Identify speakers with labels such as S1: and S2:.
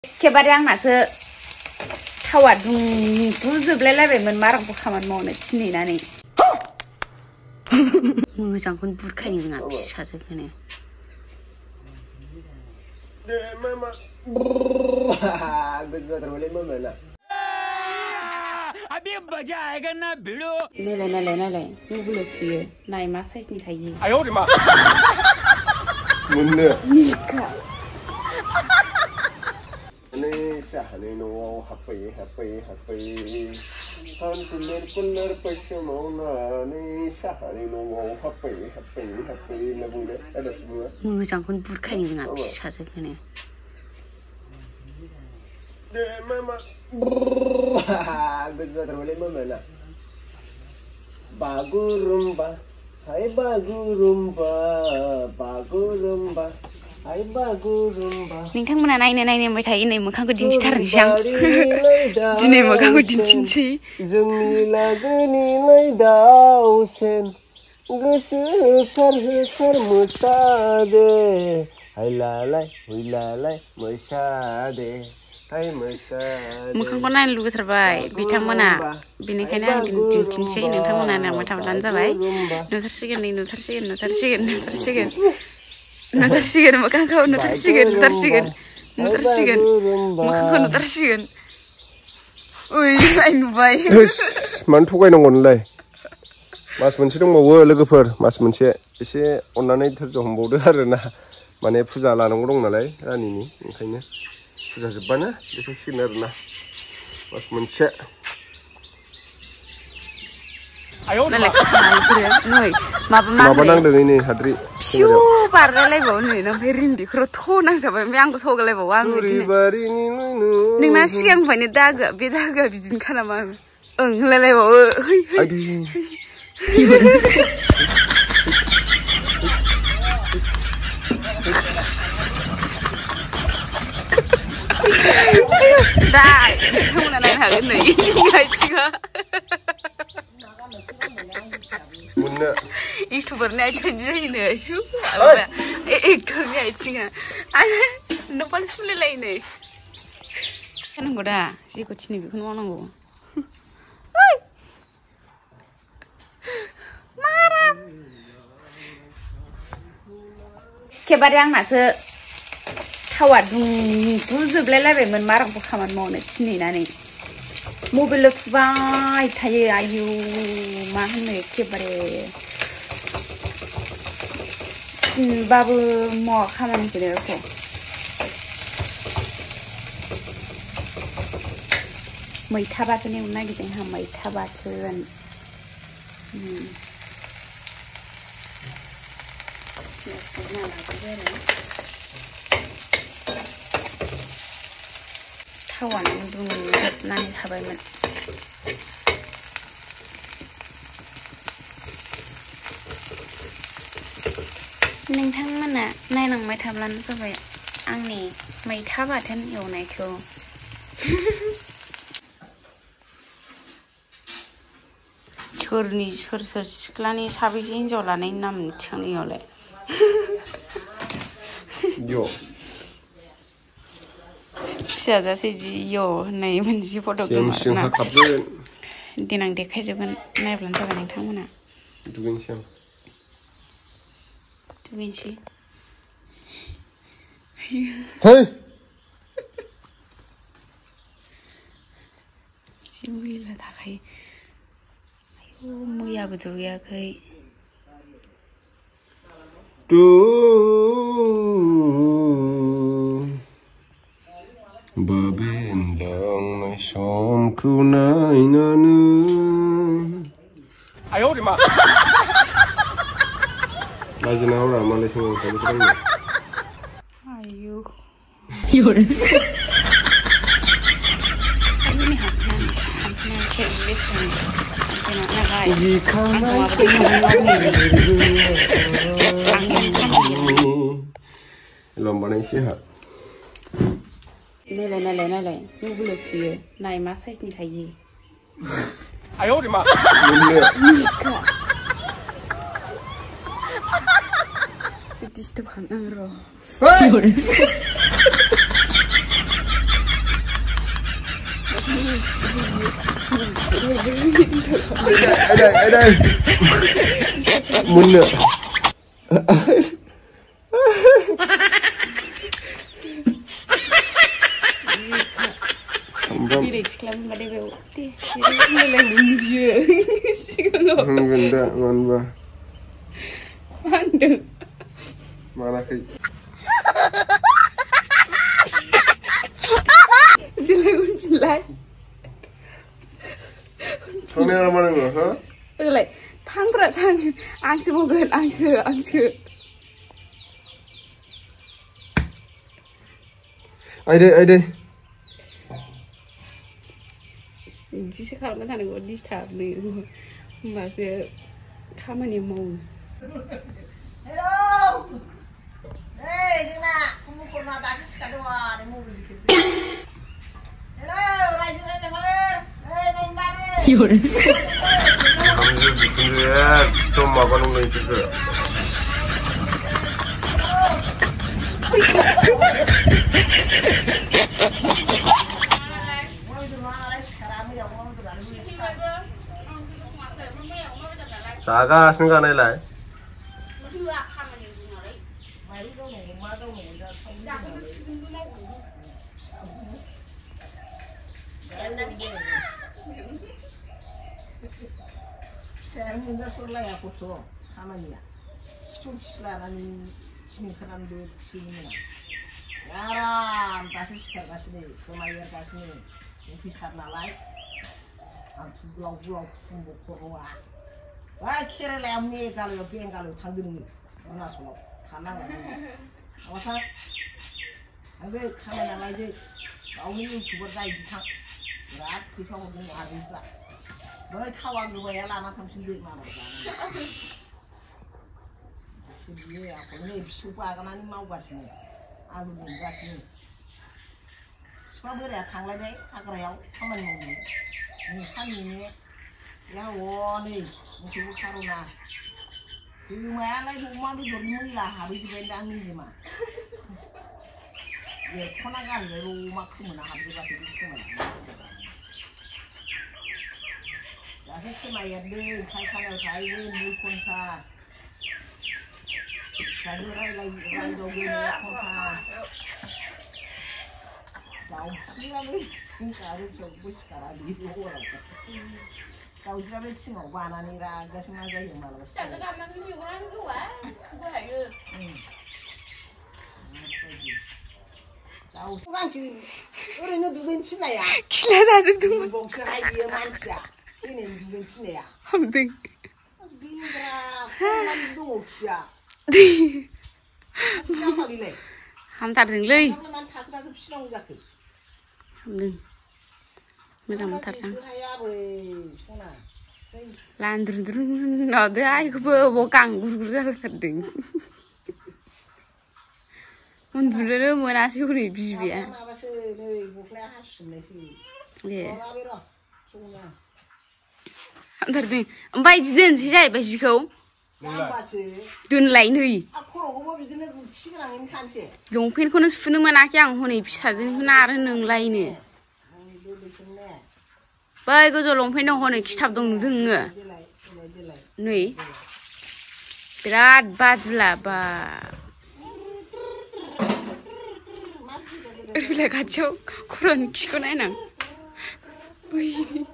S1: एखेबारे आंनासो थावा दुंजोबलायलायबायमोन मारांखौ खामानि मावनो थिनहैनानै मोजांखौनो बुरखायनो रोङा फिसाजोखौनो नायलाय मबाइलाव थुयो नाय मा साइजनि थायो
S2: Sahani no happy Hantuler Pashamona Sahani no happy Nabula
S1: मोजांखौनो बुरखायनो रोङा फिसाजोखौनो
S2: Bagurumba Hai Bagurumba Hai Bagurumba
S1: नोंथांमोना नायनो मोनबाय थायो नै मोखांखौ दिन्थिथारनोसै आं दिनै मोखांखौ दिन्थिनोसै
S2: जोंनि लागोनि लायदावसेन गोसो होसार मोसादे हायलालाय हुइलालाय मोसादे हाय मोसादे
S1: मोखांखौ नायनो लुगैथारबाय बिथांमोना बेनिखायनो आं दिन्थिनोसै नोंथांमोना नायबाय थाब्लानो जाबाय नुथारसिगोन मोखांखौ नुथारसिगोन मोखांखौ नुथारसिगोन ओइ आइ नुबाय
S2: मानो थगायनांगौ नोंलाय मास मोनसे दंबावो लोगोफोर मास मोनसे एसे अननानै धैर्य हमबावदो आरोना माने फुजा लानांगौ दं नालाय रानिनि ओंखायनो फुजा जोबबानो देखायसिगोन आरोना मास मोनसे माबा नांदों नै हाद्रि
S1: फिउ बारलायलायबावो नै ओमफ्राय रिन्दिखौ थ' नांजाबाय ओमफ्य आंखौ थगायलायबावो आं नोंना सिगांनिफ्रायनो दागोआ बे दागोआ बिदिनोखा नामा ओं होनलायलायबावो दा नोंथांमोना नायनो हागोन नै आथिङा युटुबारनि आथिं जायो नै एक्टरनि आथिङा न'पाल सुलायलायो नै होनांगौ दा जेखौ थिनो बेखौनो मावनांगौ एखेबारे आंनासो थावा दुंजोबलायलायबायमोन मारांखौ खामानि मावनो थिनहैनानै मबाइलाव थुबाय थायो आयु मा होनो एखेबारे थिनबाबो मावा खामानिखौनो मैथा बाथोन एवनो नागिरदों आंहा मैथा बाथोन थावानो दुंजोबनानै थाबायमोन नोंथांमोना नायलांबाय थाब्लानो जाबाय आंनि मैथा बाथोन एवनायखौ सोर सिख्लानि साबैसे हिनजाव लानायनि नाम थिखांनायावलाय फिसाजासे जि होननाय मोनसे फट' दं आरोना देनां देखायजोबगोन नायब्लानो जाबाय नोंथांमोना दुगैनोसै जि मैला थाखायो आयु मैयाबो दुगैयाखै
S2: बाबेनलांनाय समखौ नायनानै लाजिना हरा मालाय समाव
S1: आयु
S2: लम्बानायसै हा
S1: नायलाय मबाइलाव थुयो नाय मा साइजनि थायो डिस्टार्ब खालामनाङो र'
S2: đây muốn nữa
S1: đi để làm mà đi về đi đi lên buồn dừa
S2: ngon đã ngon và
S1: ăn được
S2: mà là cái
S1: đi lại
S2: hôm nay làm gì nữa hả?
S1: Rồi lại thang ăn sữa một gần ăn sữa
S2: ai đây
S1: chỉ sẽ làm cái thằng này gọi disturb này mà sẽ khám anh em mong
S3: hello hey Jena kamu pernah tadi sekadar ada mau begitu hello Raja Never hey Nembare
S1: 이거를
S2: 근데 좀 막아놓은 거 있을 거야 자가 생각해 lại
S3: Saya minta soleh aku tuh, kamarnya. Selain sini kerana di sini. Yaram, kasih sekarang sini, kemayar kasih ini, fisar nalai, antu bulau sumbu korua. Wah kira lem ni kalau piang kalau tanggung ni, mana solo, kanan lagi. Apa tak? Ada kamera lagi, kau ni cuba dah ditang, berat pisau mungkin ada berat. Bởi thao ăn rồi là nó không xin được mà được xin đi à có người super cái này mau quá xin ăn luôn quá xin super bữa nay thằng lại đấy ăn cái nào không mình mong mình săn mình nhé ya wo này mình chịu khá rồi nè thì mà ăn lại cũng mang đi đồn mũi là hà bây giờ đang như gì mà giờ con ăn ăn rồi mà không mình làm gì cả thì không mình Asal cuma ya deh, saya kalau saya ini kontra, saya rai dogen ya kontra, tahu sih lah ni, harus sebut sekarang di luar. Tahu sih lah sih nggak mana nih raga semua saya yang malu.
S1: Saya tak nak review orang tu buat je.
S3: Tahu kan sih, orang itu tuh cina ya.
S1: Gila dah tu.
S3: Bongkar dia manusia. Ini juga cina ya.
S1: Hamding.
S3: Bingra, mana itu oksia. Siapa bilang?
S1: Ham tar ding lei.
S3: Mana tak nak bersenang juga ke?
S1: Hamding. Macam tar sang.
S3: Saya boleh, mana?
S1: Lan drun no de ai ko bo kang gur jar ding. Undure mo na si uri bibia.
S3: Apa sih? Ni bukan hasil ni sih.
S1: Ye.
S3: Orang bero, semua.
S1: Tar ding. Ambai jiden si jai ba jikau.
S3: Siapa sih?
S1: Dun lain hui.
S3: Aku orang begini siapa yang kan sih?
S1: Longpen kono sunu manaki ang honi pisajin huna are nang laine. Bai gojo longpen dong honi kitab dong nudunga. Nui. Berat badula ba. Bila kacau koron kiko nainang. Wih.